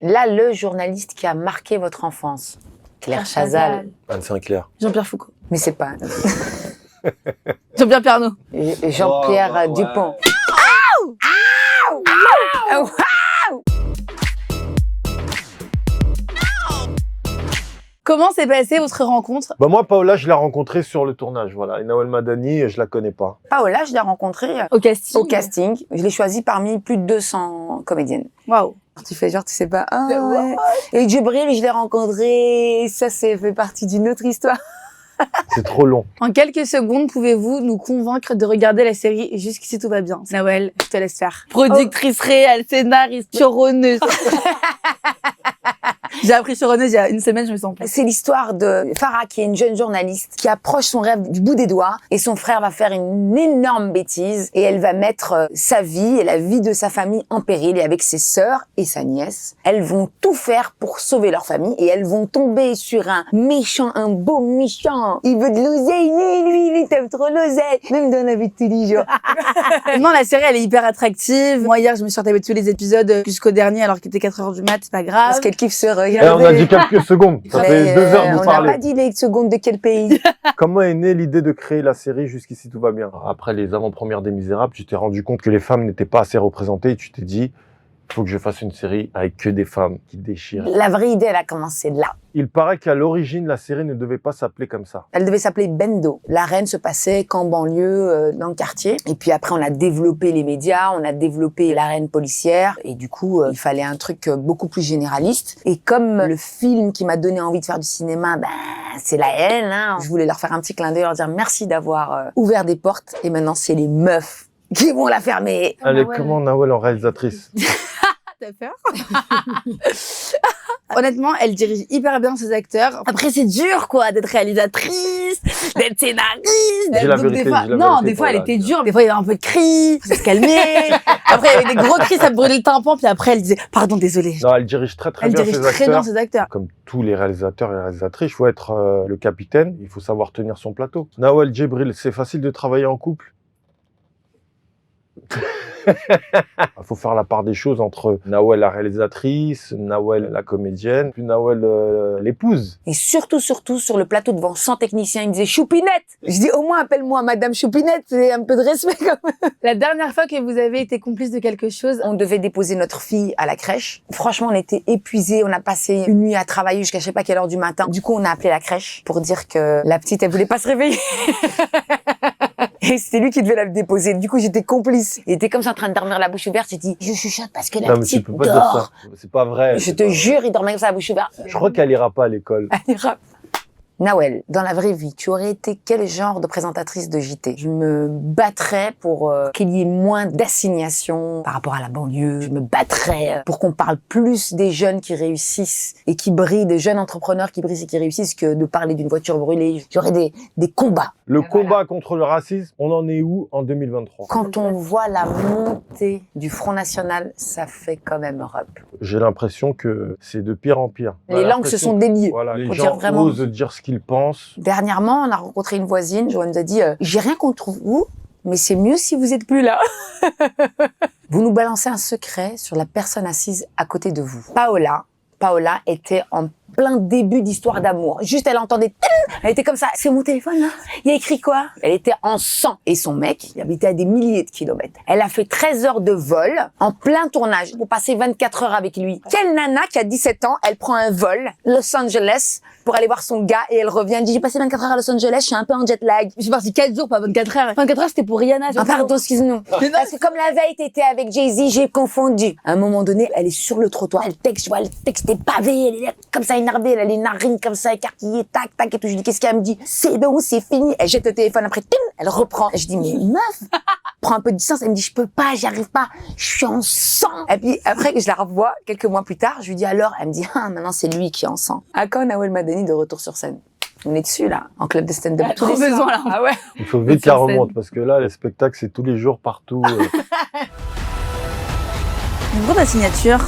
Là, le journaliste qui a marqué votre enfance. Claire Chazal. Anne Sinclair. Jean-Pierre Foucault. Mais c'est pas... Jean-Pierre Pernaut. Jean-Pierre Oh, bah Dupont. Comment s'est passée votre rencontre? Bah moi, Paola, je l'ai rencontrée sur le tournage, voilà. Et Nawel Madani, je la connais pas. Paola, je l'ai rencontrée Au casting. au casting. Je l'ai choisie parmi plus de 200 comédiennes. Waouh. Tu fais genre, tu sais pas. Ah, ouais. Et Djibril, je l'ai rencontré. Ça, c'est fait partie d'une autre histoire. C'est trop long. En quelques secondes, pouvez-vous nous convaincre de regarder la série Jusqu'ici tout va bien? Nawel, je te laisse faire. Productrice réelle, scénariste, showrunneuse. J'ai appris showrunneuse il y a une semaine, je me sens plus. C'est l'histoire de Farah, qui est une jeune journaliste, qui approche son rêve du bout des doigts, et son frère va faire une énorme bêtise, et elle va mettre sa vie et la vie de sa famille en péril, et avec ses sœurs et sa nièce, elles vont tout faire pour sauver leur famille, et elles vont tomber sur un méchant, un beau méchant. Il veut de l'oseille, lui, il t'aime trop l'oseille, même dans la vie de tous les jours. Non, la série, elle est hyper attractive. Moi, hier, je me suis retapé tous les épisodes jusqu'au dernier, alors qu'il était 4h du mat, c'est pas grave. Parce qu'elle kiffe se regarder. Et on a dit quelques secondes. Ça fait 2 heures de vous On n'a parler. pas dit les secondes de quel pays. Comment est née l'idée de créer la série Jusqu'ici tout va bien? Après les avant-premières des Misérables, tu t'es rendu compte que les femmes n'étaient pas assez représentées et tu t'es dit, il faut que je fasse une série avec que des femmes qui déchirent. La vraie idée, elle a commencé là. Il paraît qu'à l'origine, la série ne devait pas s'appeler comme ça. Elle devait s'appeler Bendo. L'arène se passait qu'en banlieue, dans le quartier. Et puis après, on a développé les médias, on a développé l'arène policière. Et du coup, il fallait un truc beaucoup plus généraliste. Et comme le film qui m'a donné envie de faire du cinéma, c'est la haine, hein. Je voulais leur faire un petit clin d'œil, leur dire merci d'avoir ouvert des portes. Et maintenant, c'est les meufs qui vont la fermer. Elle est comment Nawel en réalisatrice? T'as peur? Honnêtement, elle dirige hyper bien ses acteurs. Après, c'est dur, quoi, d'être réalisatrice, d'être scénariste, Dis la donc, vérité, des fois, dis la non, vérité, des fois, elle voilà. était dure. Des fois, il y avait un peu de cris, faut se calmer. Après, il y avait des gros cris, ça me brûlait le tympan, puis après, elle disait, pardon, désolé. Non, elle dirige très Elle bien dirige ses très bien acteurs. ses acteurs. Comme tous les réalisateurs et réalisatrices, il faut être le capitaine, il faut savoir tenir son plateau. Nawel, Djibril, c'est facile de travailler en couple? Il faut faire la part des choses entre Nawel la réalisatrice, Nawel la comédienne, puis Nawel l'épouse. Et surtout sur le plateau devant 100 techniciens, ils me disaient Choupinette. Je dis au moins appelle-moi Madame Choupinette, c'est un peu de respect quand même. La dernière fois que vous avez été complice de quelque chose, On devait déposer notre fille à la crèche. Franchement, on était épuisés. On a passé une nuit à travailler jusqu'à je sais pas quelle heure du matin. Du coup, on a appelé la crèche pour dire que la petite, elle voulait pas se réveiller. Et c'était lui qui devait la déposer. Du coup, j'étais complice. Il était comme ça en train de dormir la bouche ouverte. J'ai dit, je chuchote parce que la Non, mais tu petite peux pas dire dort. ça. C'est pas vrai. Je te jure, il dormait comme ça la bouche ouverte. Je crois qu'elle ira pas à l'école. Elle ira. Nawel, dans la vraie vie, tu aurais été quel genre de présentatrice de JT? Je me battrais pour qu'il y ait moins d'assignation par rapport à la banlieue. Je me battrais pour qu'on parle plus des jeunes qui réussissent et qui brillent, des jeunes entrepreneurs qui brillent et qui réussissent, que de parler d'une voiture brûlée. J'aurais des combats. Le combat contre le racisme, on en est où en 2023? Quand on voit la montée du Front National, ça fait quand même rep. J'ai l'impression que c'est de pire en pire. Les langues se sont déliées. Voilà, les Pour gens dire vraiment. osent dire ce qu'ils pensent. Dernièrement, on a rencontré une voisine. Joanne nous a dit j'ai rien contre vous, mais c'est mieux si vous êtes plus là. Vous nous balancez un secret sur la personne assise à côté de vous. Paola était en plein début d'histoire d'amour. Juste, elle entendait, elle était comme ça. C'est mon téléphone, là. Il y a écrit quoi? Elle était en sang. Et son mec, il habitait à des milliers de kilomètres. Elle a fait 13 heures de vol en plein tournage pour passer 24 heures avec lui. Quelle nana qui a 17 ans, elle prend un vol, Los Angeles, pour aller voir son gars et elle revient. Elle dit, j'ai passé 24 heures à Los Angeles, je suis un peu en jet lag. je suis partie 4 jours, pas 24 heures. 24 heures, c'était pour Rihanna. Ah, pardon, excuse-nous. Parce que comme la veille, t'étais avec Jay-Z, j'ai confondu. À un moment donné, elle est sur le trottoir, elle texte, je vois, elle texte des pavés, elle est là, comme ça énervée, elle a les narines comme ça écarquillées, tac, tac, et tout. Je dis, qu'est-ce qu'elle me dit? C'est bon, c'est fini. Elle jette le téléphone après, tim, elle reprend. Et je dis, mais meuf, prends un peu de distance. Elle me dit, je peux pas, j'y arrive pas, je suis en sang. Et puis, après que je la revois, quelques mois plus tard, je lui dis alors, elle me dit, ah, maintenant c'est lui qui est en sang. À quand Nawel Madani de retour sur scène? On est dessus, là, en club de stand-up. Trop besoin, là. Ah ouais. Il faut vite qu'elle remonte parce que là, les spectacles, c'est tous les jours, partout. Pour ta signature,